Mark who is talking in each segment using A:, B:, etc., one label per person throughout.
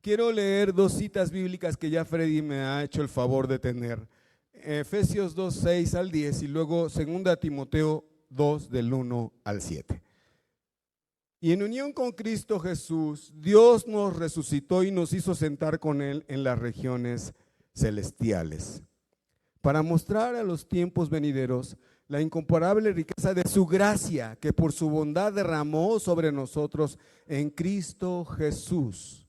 A: quiero leer dos citas bíblicas que ya Freddy me ha hecho el favor de tener. Efesios 2, 6 al 10 y luego 2 Timoteo 2 del 1 al 7. Y en unión con Cristo Jesús, Dios nos resucitó y nos hizo sentar con Él en las regiones celestiales, para mostrar a los tiempos venideros la incomparable riqueza de su gracia, que por su bondad derramó sobre nosotros en Cristo Jesús.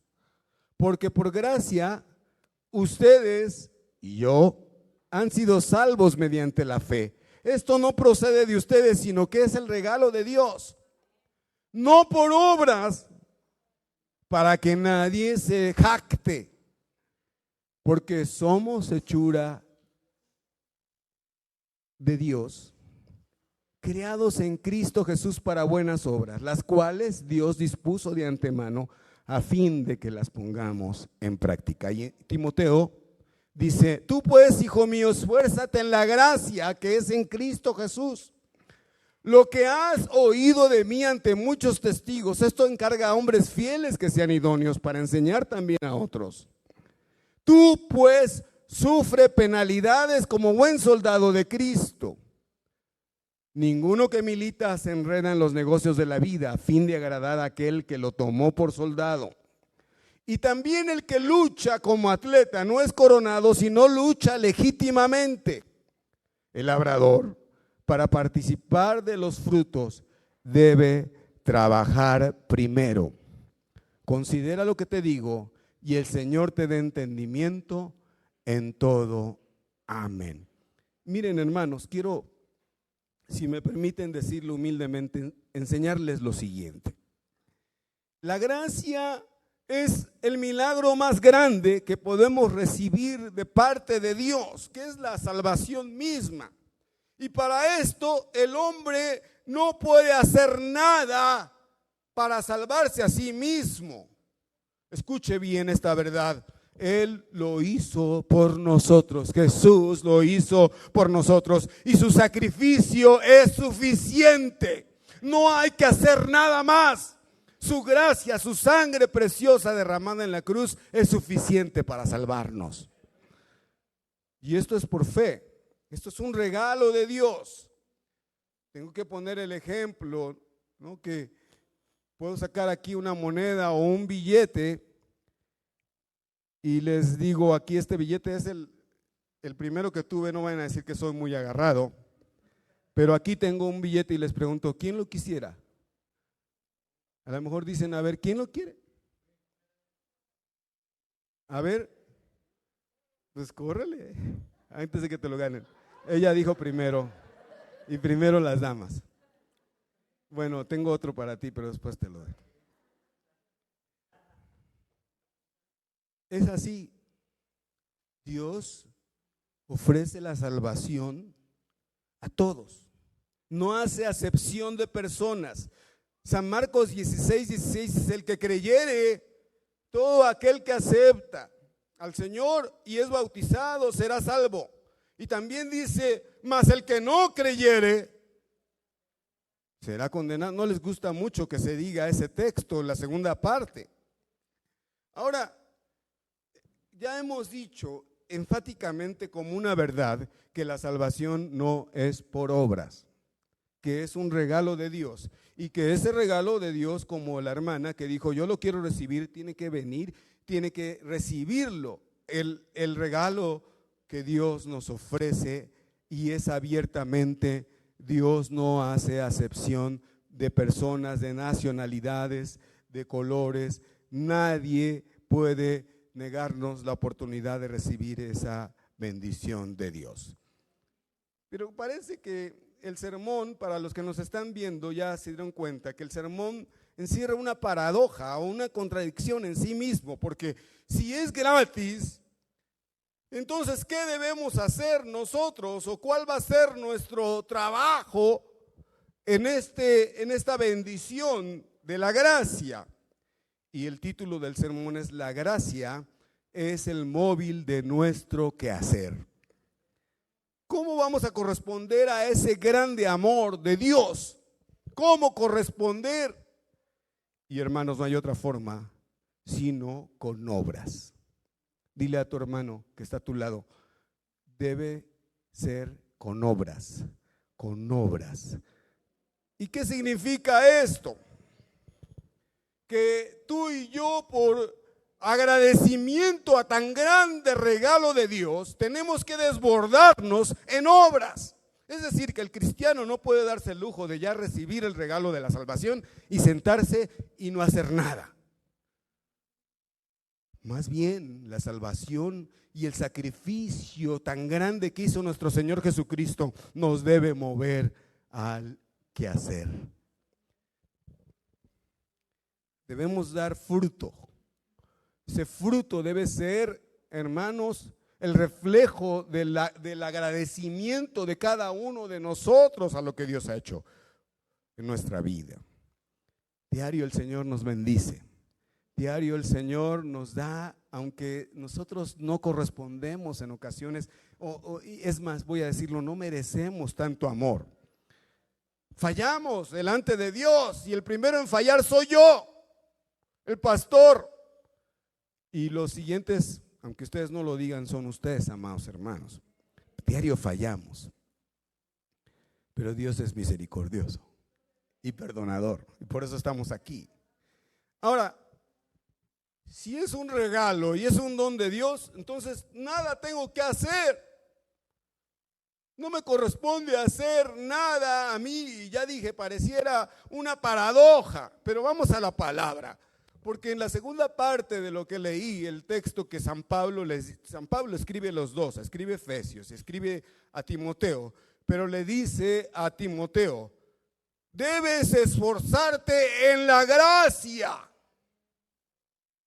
A: Porque por gracia, ustedes y yo han sido salvos mediante la fe. Esto no procede de ustedes, sino que es el regalo de Dios. No por obras, para que nadie se jacte, porque somos hechura de Dios, creados en Cristo Jesús para buenas obras, las cuales Dios dispuso de antemano a fin de que las pongamos en práctica. Y Timoteo dice: tú pues, hijo mío, esfuérzate en la gracia que es en Cristo Jesús. Lo que has oído de mí ante muchos testigos, esto encarga a hombres fieles que sean idóneos para enseñar también a otros. Tú pues sufre penalidades como buen soldado de Cristo. Ninguno que milita se enreda en los negocios de la vida a fin de agradar a aquel que lo tomó por soldado. Y también el que lucha como atleta no es coronado, sino lucha legítimamente. El labrador, para participar de los frutos, debe trabajar primero. Considera lo que te digo, y el Señor te dé entendimiento en todo. Amén. Miren, hermanos, quiero, si me permiten decirlo humildemente, enseñarles lo siguiente. La gracia es el milagro más grande que podemos recibir de parte de Dios, que es la salvación misma. Y para esto el hombre no puede hacer nada para salvarse a sí mismo. Escuche bien esta verdad. Él lo hizo por nosotros. Jesús lo hizo por nosotros. Y su sacrificio es suficiente. No hay que hacer nada más. Su gracia, su sangre preciosa derramada en la cruz es suficiente para salvarnos. Y esto es por fe. Esto es un regalo de Dios. Tengo que poner el ejemplo, ¿no? Que puedo sacar aquí una moneda o un billete y les digo, aquí este billete es el primero que tuve, no vayan a decir que soy muy agarrado, pero aquí tengo un billete y les pregunto, ¿quién lo quisiera? A lo mejor dicen, a ver, ¿quién lo quiere? A ver, pues córrele antes de que te lo ganen. Ella dijo primero, y primero las damas. Bueno, tengo otro para ti, pero después te lo doy. Es así. Dios ofrece la salvación a todos. No hace acepción de personas. San Marcos 16, 16 es: el que creyere, todo aquel que acepta al Señor y es bautizado será salvo. Y también dice: mas el que no creyere será condenado. No les gusta mucho que se diga ese texto, la segunda parte. Ahora, ya hemos dicho enfáticamente como una verdad que la salvación no es por obras, que es un regalo de Dios, y que ese regalo de Dios, como la hermana que dijo yo lo quiero recibir, tiene que venir, tiene que recibirlo, el regalo que Dios nos ofrece, y es abiertamente. Dios no hace acepción de personas, de nacionalidades, de colores. Nadie puede negarnos la oportunidad de recibir esa bendición de Dios. Pero parece que el sermón, para los que nos están viendo, ya se dieron cuenta que el sermón encierra una paradoja o una contradicción en sí mismo, porque si es gratis, entonces, ¿qué debemos hacer nosotros o cuál va a ser nuestro trabajo en esta bendición de la gracia? Y el título del sermón es: la gracia es el móvil de nuestro quehacer. ¿Cómo vamos a corresponder a ese grande amor de Dios? ¿Cómo corresponder? Y hermanos, no hay otra forma sino con obras. Dile a tu hermano que está a tu lado, debe ser con obras, con obras. ¿Y qué significa esto? Que tú y yo, por agradecimiento a tan grande regalo de Dios, tenemos que desbordarnos en obras. Es decir, que el cristiano no puede darse el lujo de ya recibir el regalo de la salvación y sentarse y no hacer nada. Más bien, la salvación y el sacrificio tan grande que hizo nuestro Señor Jesucristo nos debe mover al quehacer. Debemos dar fruto. Ese fruto debe ser, hermanos, el reflejo del agradecimiento de cada uno de nosotros a lo que Dios ha hecho en nuestra vida. Diario el Señor nos bendice. Diario el Señor nos da, aunque nosotros no correspondemos en ocasiones, es más, voy a decirlo, no merecemos tanto amor. Fallamos delante de Dios y el primero en fallar soy yo, el pastor. Y los siguientes, aunque ustedes no lo digan, son ustedes, amados hermanos. Diario fallamos, pero Dios es misericordioso y perdonador, y por eso estamos aquí. Ahora, si es un regalo y es un don de Dios, entonces nada tengo que hacer. No me corresponde hacer nada a mí. Ya dije, pareciera una paradoja, pero vamos a la palabra. Porque en la segunda parte de lo que leí, el texto que San Pablo escribe los dos, escribe Efesios, escribe a Timoteo, pero le dice a Timoteo, debes esforzarte en la gracia.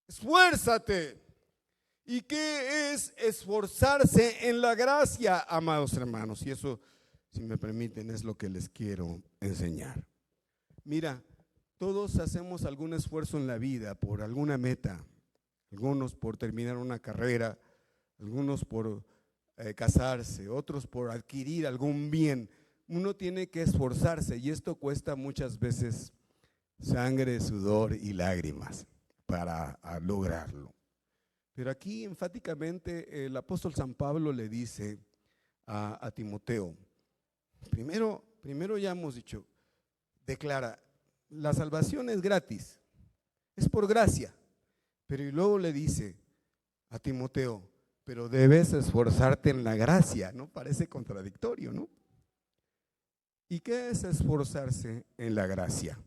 A: Esfuérzate. ¿Y qué es esforzarse en la gracia, amados hermanos? Y eso, si me permiten, es lo que les quiero enseñar. Mira, todos hacemos algún esfuerzo en la vida por alguna meta, algunos por terminar una carrera, algunos por casarse, otros por adquirir algún bien. Uno tiene que esforzarse y esto cuesta muchas veces sangre, sudor y lágrimas para lograrlo. Pero aquí enfáticamente el apóstol San Pablo le dice a Timoteo, primero ya hemos dicho, declara, la salvación es gratis, es por gracia, pero y luego le dice a Timoteo, pero debes esforzarte en la gracia, ¿no? Parece contradictorio, ¿no? ¿Y qué es esforzarse en la gracia?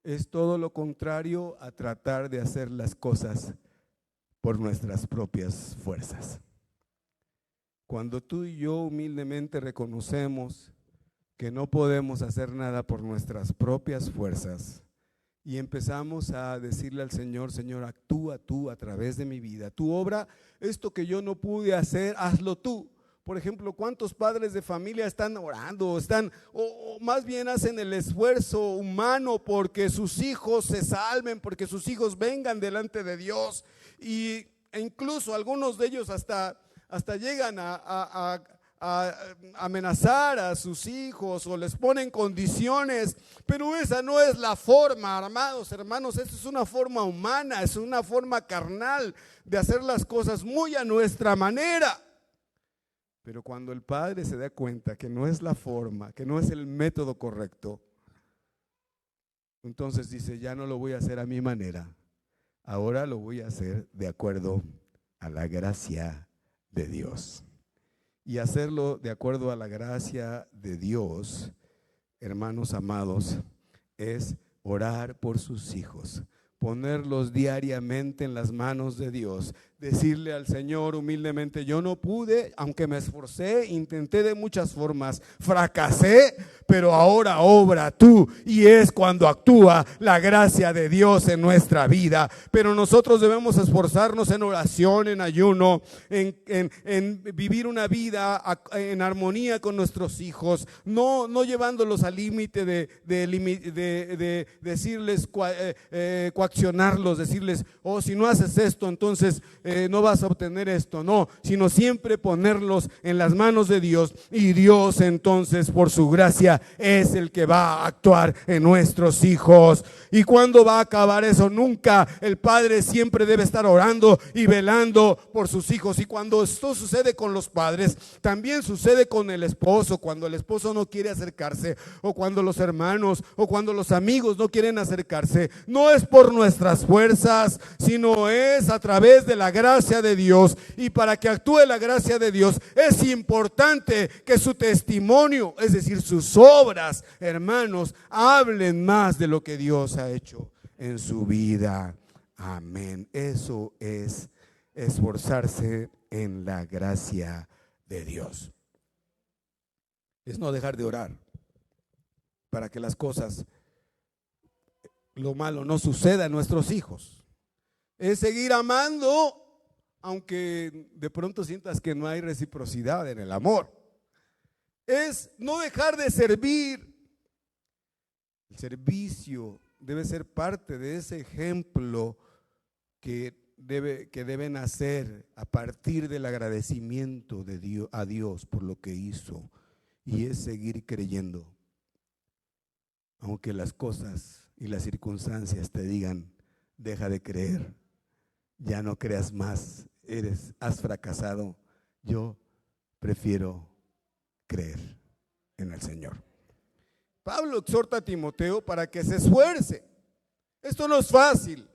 A: Es todo lo contrario a tratar de hacer las cosas por nuestras propias fuerzas. Cuando tú y yo humildemente reconocemos que no podemos hacer nada por nuestras propias fuerzas y empezamos a decirle al Señor, Señor, actúa tú a través de mi vida, tu obra, esto que yo no pude hacer, hazlo tú. Por ejemplo, ¿cuántos padres de familia están orando, o más bien hacen el esfuerzo humano porque sus hijos se salven, porque sus hijos vengan delante de Dios? E incluso algunos de ellos hasta llegan a amenazar a sus hijos o les ponen condiciones, pero esa no es la forma, amados hermanos, esa es una forma humana, es una forma carnal de hacer las cosas muy a nuestra manera. Pero cuando el padre se da cuenta que no es la forma, que no es el método correcto, entonces dice, ya no lo voy a hacer a mi manera, ahora lo voy a hacer de acuerdo a la gracia de Dios. Y hacerlo de acuerdo a la gracia de Dios, hermanos amados, es orar por sus hijos, ponerlos diariamente en las manos de Dios, decirle al Señor humildemente, yo no pude, aunque me esforcé, intenté de muchas formas, fracasé, pero ahora obra tú, y es cuando actúa la gracia de Dios en nuestra vida. Pero nosotros debemos esforzarnos en oración, en ayuno, en vivir una vida en armonía con nuestros hijos, no llevándolos al límite de decirles, coaccionarlos, decirles, si no haces esto, entonces no vas a obtener esto, no, sino siempre ponerlos en las manos de Dios, y Dios entonces por su gracia es el que va a actuar en nuestros hijos. ¿Y cuándo va a acabar eso? Nunca. El padre siempre debe estar orando y velando por sus hijos, y cuando esto sucede con los padres, también sucede con el esposo. Cuando el esposo no quiere acercarse, o cuando los hermanos o cuando los amigos no quieren acercarse, no es por nuestras fuerzas, sino es a través de la gracia de Dios. Y para que actúe la gracia de Dios es importante que su testimonio, es decir, sus obras, hermanos, hablen más de lo que Dios ha hecho en su vida. Amén. Eso es esforzarse en la gracia de Dios. Es no dejar de orar para que las cosas, lo malo no suceda a nuestros hijos. Es seguir amando, aunque de pronto sientas que no hay reciprocidad en el amor. Es no dejar de servir. El servicio debe ser parte de ese ejemplo que deben hacer a partir del agradecimiento de Dios, a Dios por lo que hizo, y es seguir creyendo. Aunque las cosas y las circunstancias te digan, deja de creer, ya no creas más, has fracasado, yo prefiero creer en el Señor. Pablo exhorta a Timoteo para que se esfuerce. Esto no es fácil.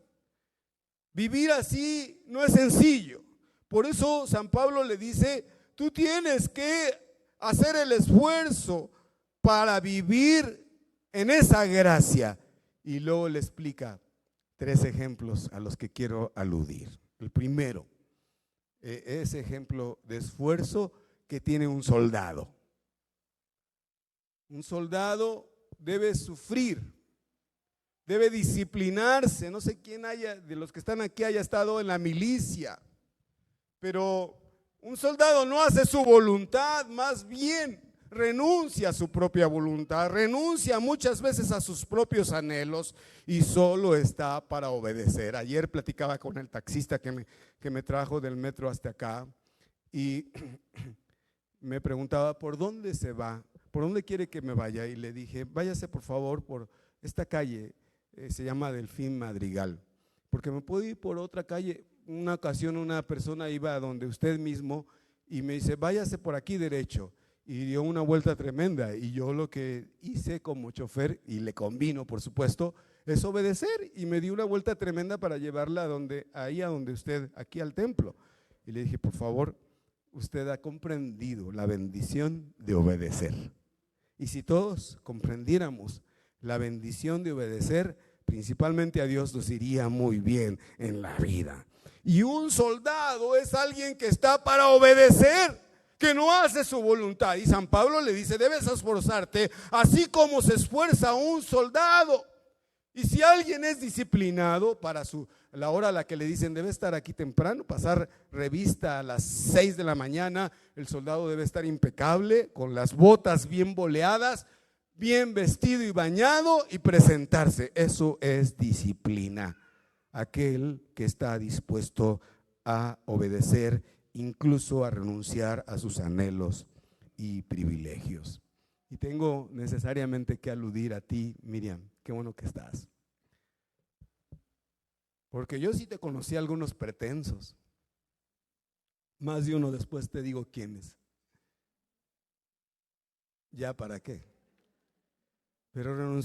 A: Vivir así no es sencillo. Por eso San Pablo le dice, tú tienes que hacer el esfuerzo para vivir en esa gracia. Y luego le explica 3 ejemplos a los que quiero aludir. El primero, ese ejemplo de esfuerzo que tiene un soldado. Un soldado debe sufrir, debe disciplinarse. No sé quién de los que están aquí haya estado en la milicia, pero un soldado no hace su voluntad, más bien renuncia a su propia voluntad, renuncia muchas veces a sus propios anhelos y solo está para obedecer. Ayer platicaba con el taxista que me trajo del metro hasta acá y me preguntaba, ¿por dónde se va? ¿Por dónde quiere que me vaya? Y le dije, váyase por favor por esta calle, se llama Delfín Madrigal, porque me puedo ir por otra calle. Una ocasión una persona iba a donde usted mismo y me dice, váyase por aquí derecho, y dio una vuelta tremenda, y yo lo que hice como chofer, y le convino por supuesto, es obedecer, y me dio una vuelta tremenda para llevarla a donde usted, aquí al templo. Y le dije, por favor, usted ha comprendido la bendición de obedecer. Y si todos comprendiéramos la bendición de obedecer, principalmente a Dios, nos iría muy bien en la vida. Y un soldado es alguien que está para obedecer, que no hace su voluntad. Y San Pablo le dice, debes esforzarte así como se esfuerza un soldado. Y si alguien es disciplinado para la hora a la que le dicen debe estar aquí temprano, pasar revista a las 6 de la mañana, el soldado debe estar impecable, con las botas bien boleadas, bien vestido y bañado, y presentarse. Eso es disciplina. Aquel que está dispuesto a obedecer, incluso a renunciar a sus anhelos y privilegios. Y tengo necesariamente que aludir a ti, Miriam, qué bueno que estás. Porque yo sí te conocí a algunos pretensos. Más de uno después te digo quiénes. ¿Ya para qué? Pero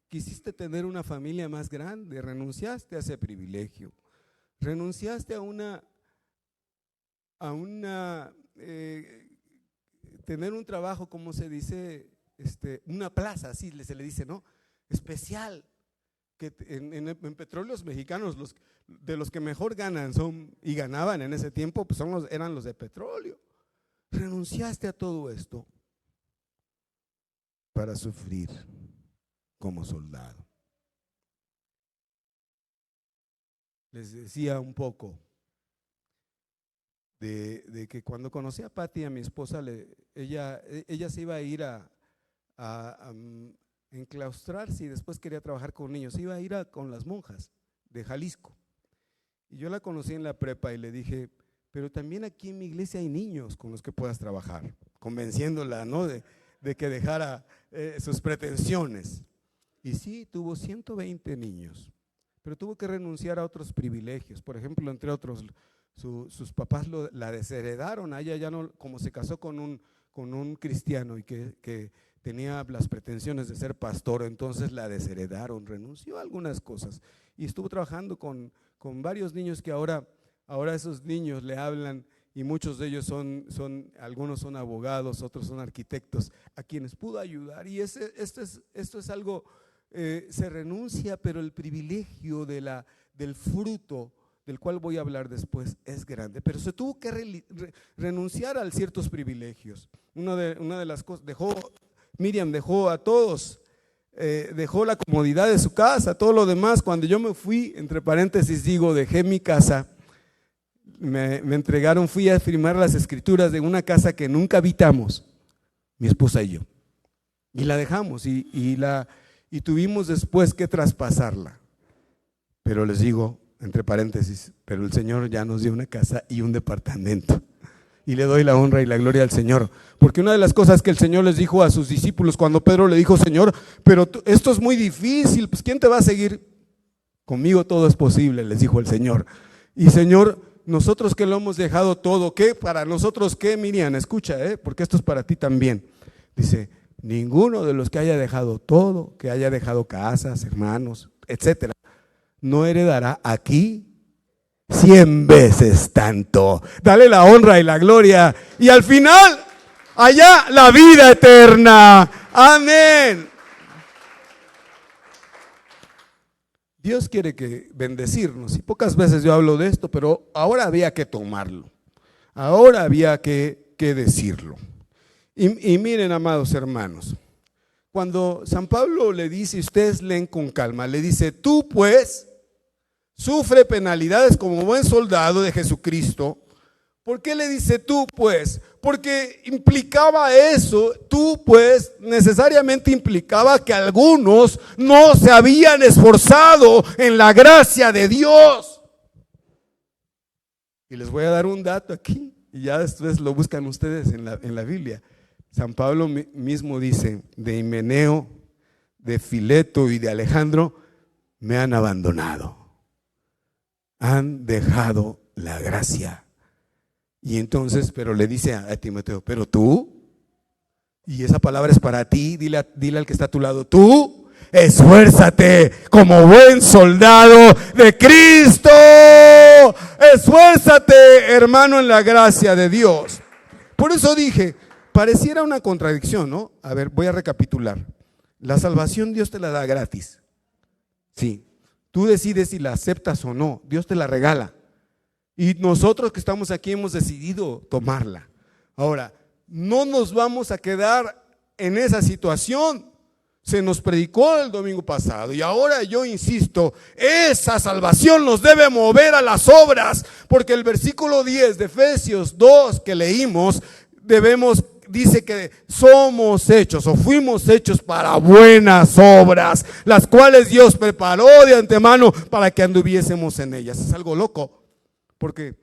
A: quisiste tener una familia más grande, renunciaste a ese privilegio, renunciaste a tener un trabajo, como se dice, una plaza, así se le dice, ¿no? Especial, que en Petróleos Mexicanos de los que mejor ganan y ganaban en ese tiempo, pues eran los de petróleo. Renunciaste a todo esto para sufrir como soldado. Les decía un poco de que cuando conocí a Patti, a mi esposa, ella se iba a ir a enclaustrarse y después quería trabajar con niños, iba a ir con las monjas de Jalisco. Y yo la conocí en la prepa y le dije, pero también aquí en mi iglesia hay niños con los que puedas trabajar, convenciéndola, ¿no?, de que dejara sus pretensiones. Y sí, tuvo 120 niños, pero tuvo que renunciar a otros privilegios. Por ejemplo, entre otros, sus papás la desheredaron. A ella ya no, como se casó con un cristiano y que tenía las pretensiones de ser pastor, entonces la desheredaron, renunció a algunas cosas y estuvo trabajando con varios niños que ahora esos niños le hablan y muchos de ellos algunos son abogados, otros son arquitectos, a quienes pudo ayudar. Y esto es algo, se renuncia, pero el privilegio del fruto, del cual voy a hablar después, es grande. Pero se tuvo que renunciar a ciertos privilegios. Una de las cosas, Miriam dejó a todos, dejó la comodidad de su casa, todo lo demás. Cuando yo me fui, entre paréntesis digo, dejé mi casa, me entregaron, fui a firmar las escrituras de una casa que nunca habitamos, mi esposa y yo, y la dejamos y tuvimos después que traspasarla. Pero les digo, entre paréntesis, pero el Señor ya nos dio una casa y un departamento. Y le doy la honra y la gloria al Señor, porque una de las cosas que el Señor les dijo a sus discípulos cuando Pedro le dijo, Señor, pero esto es muy difícil, pues ¿quién te va a seguir? Conmigo todo es posible, les dijo el Señor. Y Señor, nosotros que lo hemos dejado todo, ¿qué? Para nosotros, ¿qué, Miriam? Escucha, porque esto es para ti también. Dice, ninguno de los que haya dejado todo, que haya dejado casas, hermanos, etcétera, no heredará aquí 100 veces tanto. Dale la honra y la gloria. Y al final, allá la vida eterna. Amén. Dios quiere que bendecirnos, y pocas veces yo hablo de esto, pero ahora había que tomarlo, ahora había que decirlo. Y miren, amados hermanos, cuando San Pablo le dice, ustedes leen con calma, le dice, tú pues sufre penalidades como buen soldado de Jesucristo. ¿Por qué le dice tú pues? Porque implicaba eso, tú pues necesariamente implicaba que algunos no se habían esforzado en la gracia de Dios. Y les voy a dar un dato aquí, y ya después lo buscan ustedes en la Biblia. San Pablo mismo dice, de Himeneo, de Fileto y de Alejandro, me han abandonado, han dejado la gracia. Y entonces, pero le dice a Timoteo, pero tú, y esa palabra es para ti, dile al que está a tu lado, tú esfuérzate como buen soldado de Cristo. Esfuérzate, hermano, en la gracia de Dios. Por eso dije, pareciera una contradicción, ¿no? A ver, voy a recapitular. La salvación Dios te la da gratis. Sí, tú decides si la aceptas o no, Dios te la regala. Y nosotros que estamos aquí hemos decidido tomarla. Ahora, no nos vamos a quedar en esa situación. Se nos predicó el domingo pasado y ahora yo insisto, esa salvación nos debe mover a las obras, porque el versículo 10 de Efesios 2 que leímos, dice que somos hechos o fuimos hechos para buenas obras, las cuales Dios preparó de antemano para que anduviésemos en ellas. Es algo loco. Porque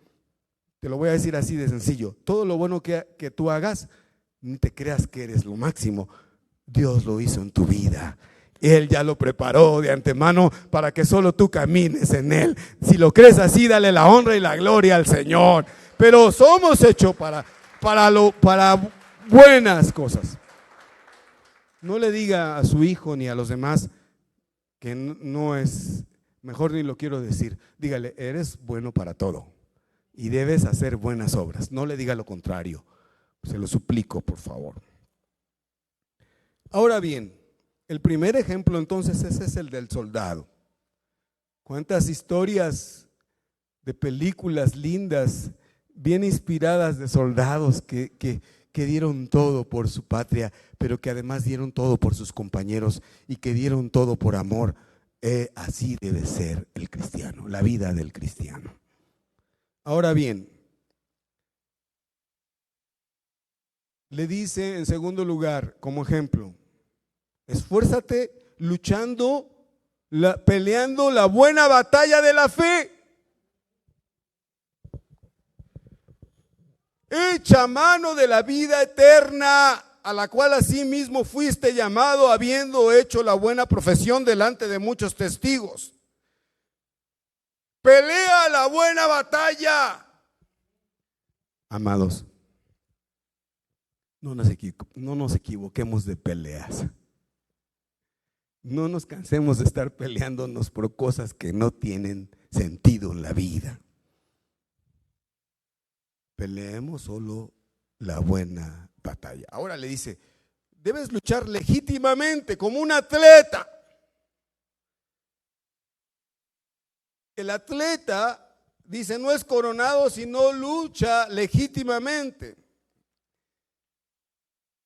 A: te lo voy a decir así de sencillo, todo lo bueno que tú hagas, ni te creas que eres lo máximo, Dios lo hizo en tu vida, Él ya lo preparó de antemano para que solo tú camines en Él. Si lo crees así, dale la honra y la gloria al Señor. Pero somos hechos para buenas cosas. No le diga a su hijo ni a los demás que no es... Mejor ni lo quiero decir. Dígale, eres bueno para todo y debes hacer buenas obras. No le diga lo contrario. Se lo suplico, por favor. Ahora bien, el primer ejemplo entonces ese es el del soldado. ¿Cuántas historias de películas lindas, bien inspiradas de soldados que dieron todo por su patria, pero que además dieron todo por sus compañeros y que dieron todo por amor? Así debe ser el cristiano, la vida del cristiano. Ahora bien, le dice en segundo lugar, como ejemplo, esfuérzate luchando, peleando la buena batalla de la fe. echa mano de la vida eterna, a la cual asimismo fuiste llamado, habiendo hecho la buena profesión delante de muchos testigos. Pelea la buena batalla. Amados, no nos equivoquemos de peleas. No nos cansemos de estar peleándonos por cosas que no tienen sentido en la vida. Peleemos solo la buena batalla. Ahora le dice, debes luchar legítimamente como un atleta. El atleta, dice, no es coronado si no lucha legítimamente.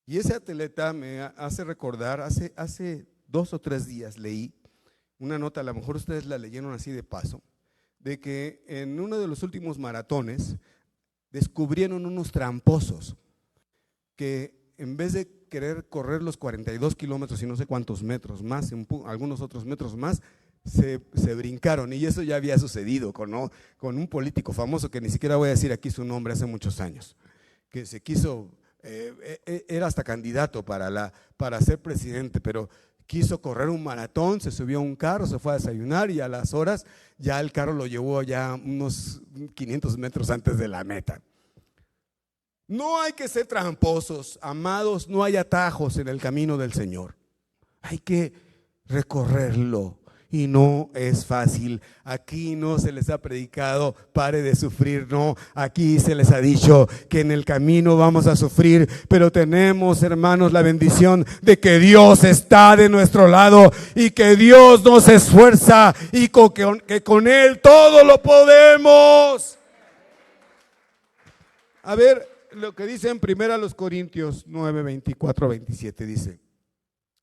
A: Y ese atleta me hace recordar, hace 2 o 3 días leí una nota, a lo mejor ustedes la leyeron así de paso, de que en uno de los últimos maratones descubrieron unos tramposos que en vez de querer correr los 42 kilómetros y no sé cuántos metros más, algunos otros metros más, se brincaron. Y eso ya había sucedido con un político famoso que ni siquiera voy a decir aquí su nombre, hace muchos años, que se quiso, era hasta candidato para ser presidente, pero quiso correr un maratón, se subió a un carro, se fue a desayunar y a las horas ya el carro lo llevó ya unos 500 metros antes de la meta. No hay que ser tramposos, amados, no hay atajos en el camino del Señor. Hay que recorrerlo y no es fácil. Aquí no se les ha predicado pare de sufrir, no, aquí se les ha dicho que en el camino vamos a sufrir, pero tenemos, hermanos, la bendición de que Dios está de nuestro lado y que Dios nos esfuerza y que con Él todo lo podemos. A ver, lo que dice en 1 Corintios 9, 24, 27 dice,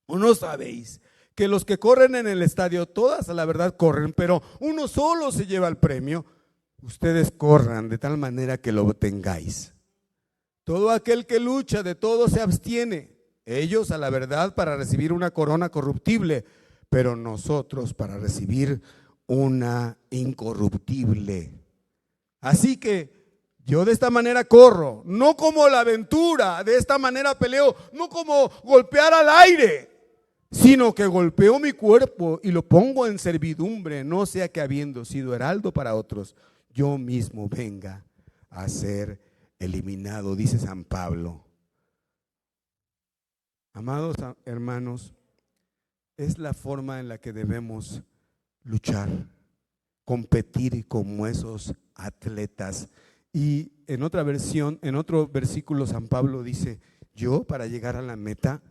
A: ¿o no sabéis que los que corren en el estadio, todas a la verdad corren, pero uno solo se lleva el premio? Ustedes corran de tal manera que lo obtengáis. Todo aquel que lucha de todo se abstiene, ellos a la verdad para recibir una corona corruptible, pero nosotros para recibir una incorruptible. Así que yo de esta manera corro, no como la aventura, de esta manera peleo, no como golpear al aire, sino que golpeo mi cuerpo y lo pongo en servidumbre, no sea que habiendo sido heraldo para otros, yo mismo venga a ser eliminado, dice San Pablo. Amados hermanos, es la forma en la que debemos luchar, competir como esos atletas. Y en otra versión, en otro versículo, San Pablo dice, yo para llegar a la meta,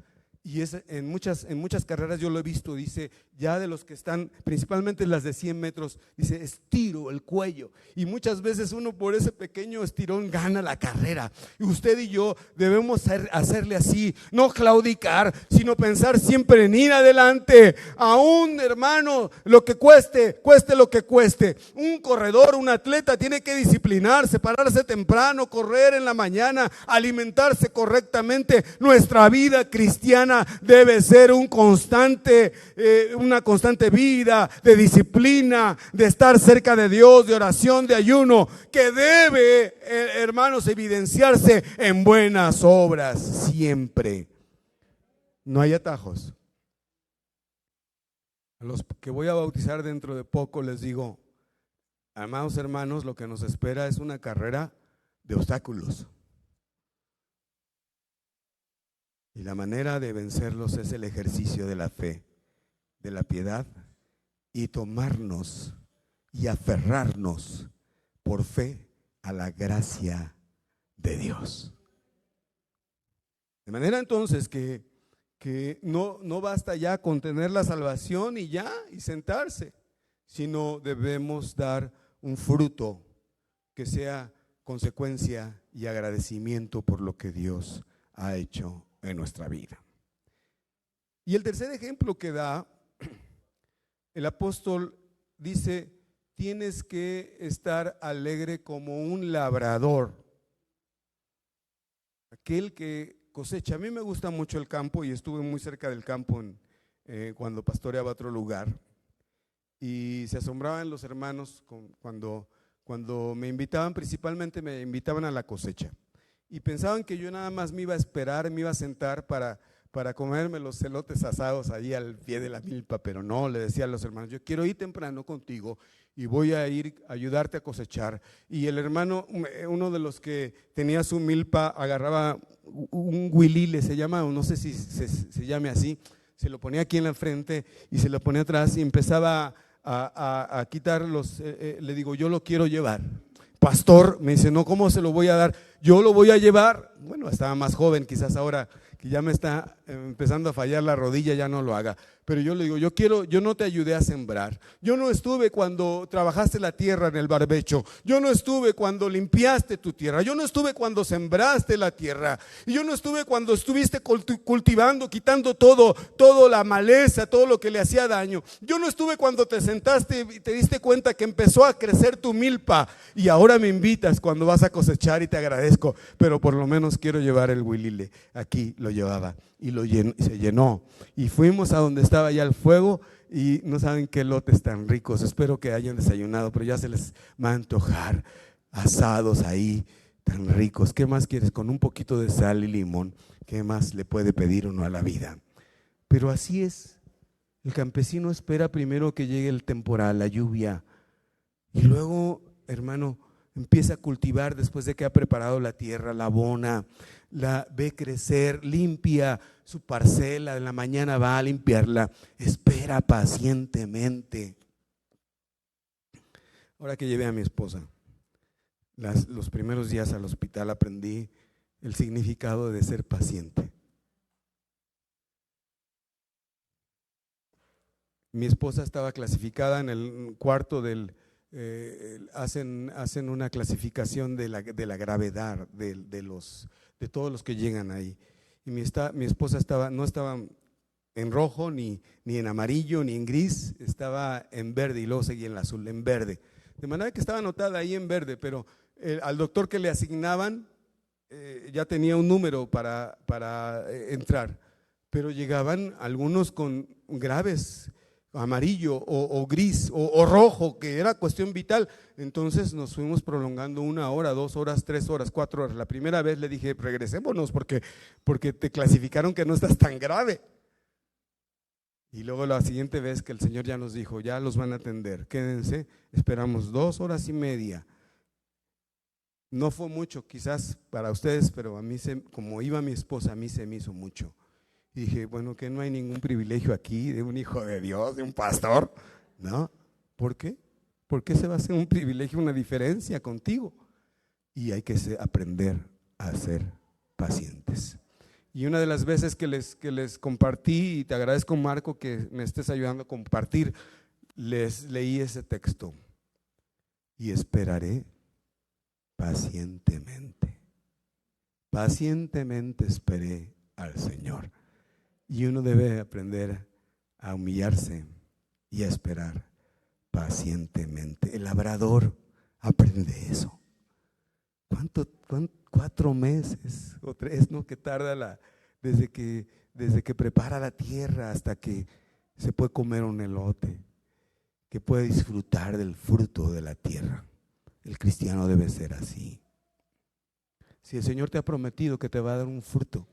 A: y es en muchas carreras yo lo he visto, dice, ya de los que están, principalmente las de 100 metros, dice, estiro el cuello. Y muchas veces uno por ese pequeño estirón gana la carrera. Y usted y yo debemos hacerle así, no claudicar, sino pensar siempre en ir adelante. Aún, hermano, lo que cueste lo que cueste. Un corredor, un atleta tiene que disciplinarse, pararse temprano, correr en la mañana, alimentarse correctamente. Nuestra vida cristiana debe ser una constante vida de disciplina, de estar cerca de Dios, de oración, de ayuno, que debe, hermanos, evidenciarse en buenas obras siempre. No hay atajos. A los que voy a bautizar dentro de poco les digo, amados hermanos, lo que nos espera es una carrera de obstáculos. Y la manera de vencerlos es el ejercicio de la fe, de la piedad, y tomarnos y aferrarnos por fe a la gracia de Dios. De manera entonces que no basta ya con tener la salvación y sentarse, sino debemos dar un fruto que sea consecuencia y agradecimiento por lo que Dios ha hecho en nuestra vida. Y el tercer ejemplo que da el apóstol dice, tienes que estar alegre como un labrador, aquel que cosecha. A mí me gusta mucho el campo y estuve muy cerca del campo cuando pastoreaba otro lugar, y se asombraban los hermanos cuando me invitaban, principalmente me invitaban a la cosecha. y pensaban que yo nada más me iba a esperar, me iba a sentar para comerme los elotes asados ahí al pie de la milpa, pero no, le decía a los hermanos, yo quiero ir temprano contigo y voy a ir a ayudarte a cosechar. Y el hermano, uno de los que tenía su milpa, agarraba un huilile, se llama, no sé si se llame así, se lo ponía aquí en la frente y se lo ponía atrás y empezaba a quitar le digo, yo lo quiero llevar. Pastor, me dice, no, ¿cómo se lo voy a dar? Yo lo voy a llevar. Bueno, estaba más joven, quizás ahora que ya me está empezando a fallar la rodilla, ya no lo haga. Pero yo le digo, yo no te ayudé a sembrar. Yo no estuve cuando trabajaste la tierra en el barbecho. Yo no estuve cuando limpiaste tu tierra. Yo no estuve cuando sembraste la tierra. Y yo no estuve cuando estuviste cultivando, quitando todo la maleza, todo lo que le hacía daño. Yo no estuve cuando te sentaste y te diste cuenta que empezó a crecer tu milpa. Y ahora me invitas cuando vas a cosechar y te agradezco. Pero por lo menos quiero llevar el huilile. Aquí lo llevaba y se llenó. Y fuimos a donde estaba ya el fuego y no saben qué lotes tan ricos. Espero que hayan desayunado, pero ya se les va a antojar asados ahí tan ricos. ¿Qué más quieres? Con un poquito de sal y limón, ¿qué más le puede pedir uno a la vida? Pero así es. El campesino espera primero que llegue el temporal, la lluvia, y luego, hermano, empieza a cultivar después de que ha preparado la tierra, la abona, la ve crecer, limpia su parcela, en la mañana va a limpiarla, espera pacientemente. Ahora que llevé a mi esposa, los primeros días al hospital aprendí el significado de ser paciente. Mi esposa estaba clasificada en el cuarto del hacen una clasificación de la gravedad de todos los que llegan ahí. Y mi esposa no estaba en rojo, ni en amarillo, ni en gris, estaba en verde y luego seguía en azul, en verde. De manera que estaba anotada ahí en verde, pero al doctor que le asignaban ya tenía un número para entrar, pero llegaban algunos con graves, amarillo o gris o rojo, que era cuestión vital. Entonces nos fuimos prolongando 1 hora, 2 horas, 3 horas, 4 horas. La primera vez le dije, regresémonos porque te clasificaron que no estás tan grave. Y luego la siguiente vez que el Señor ya nos dijo, ya los van a atender, quédense, esperamos 2 horas y media. No fue mucho quizás para ustedes, pero a mí, como iba mi esposa, a mí se me hizo mucho. Y dije, bueno, que no hay ningún privilegio aquí de un hijo de Dios, de un pastor, ¿no? ¿Por qué? ¿Por qué se va a hacer un privilegio, una diferencia contigo? Y hay que aprender a ser pacientes. Y una de las veces que les compartí, y te agradezco, Marco, que me estés ayudando a compartir, les leí ese texto. Y esperaré pacientemente. Pacientemente esperé al Señor. Y uno debe aprender a humillarse y a esperar pacientemente. El labrador aprende eso. ¿Cuánto 4 meses o 3, ¿no? Que tarda desde que prepara la tierra hasta que se puede comer un elote, que puede disfrutar del fruto de la tierra. El cristiano debe ser así. Si el Señor te ha prometido que te va a dar un fruto,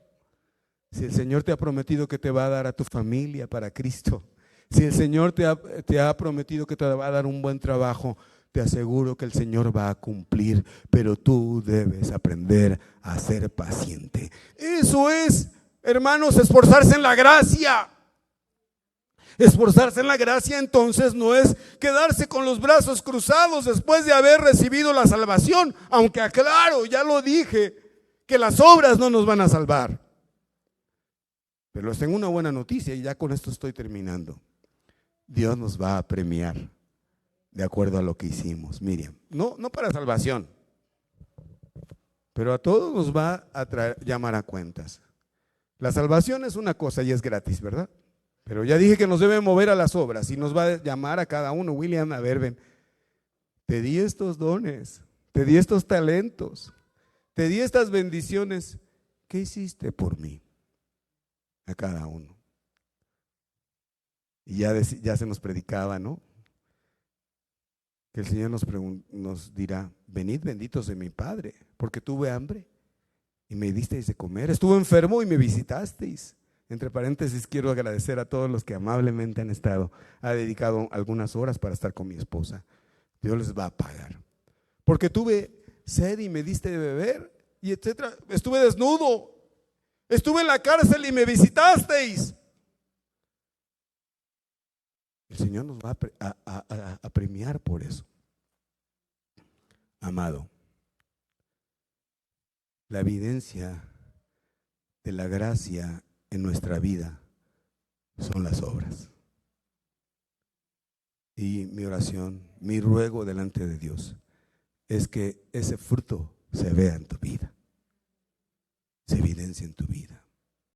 A: si el Señor te ha prometido que te va a dar a tu familia para Cristo, si el Señor te ha prometido que te va a dar un buen trabajo, te aseguro que el Señor va a cumplir, pero tú debes aprender a ser paciente. Eso es, hermanos, esforzarse en la gracia. Esforzarse en la gracia entonces no es quedarse con los brazos cruzados después de haber recibido la salvación, aunque aclaro, ya lo dije, que las obras no nos van a salvar. Pero les tengo una buena noticia y ya con esto estoy terminando. Dios nos va a premiar de acuerdo a lo que hicimos. Miriam, no para salvación, pero a todos nos va a llamar a cuentas. La salvación es una cosa y es gratis, ¿verdad? Pero ya dije que nos debe mover a las obras y nos va a llamar a cada uno. William, a ver, ven, te di estos dones, te di estos talentos, te di estas bendiciones. ¿Qué hiciste por mí? A cada uno. Y ya se nos predicaba, ¿no? Que el Señor nos dirá, venid benditos de mi Padre, porque tuve hambre y me disteis de comer. Estuve enfermo y me visitasteis. Entre paréntesis, quiero agradecer a todos los que amablemente han estado, ha dedicado algunas horas para estar con mi esposa. Dios les va a pagar. Porque tuve sed y me diste de beber, y etcétera. Estuve desnudo, estuve en la cárcel y me visitasteis. El Señor nos va a premiar por eso. Amado, la evidencia de la gracia en nuestra vida son las obras. Y mi oración, mi ruego delante de Dios es que ese fruto se vea en tu vida, se evidencia en tu vida.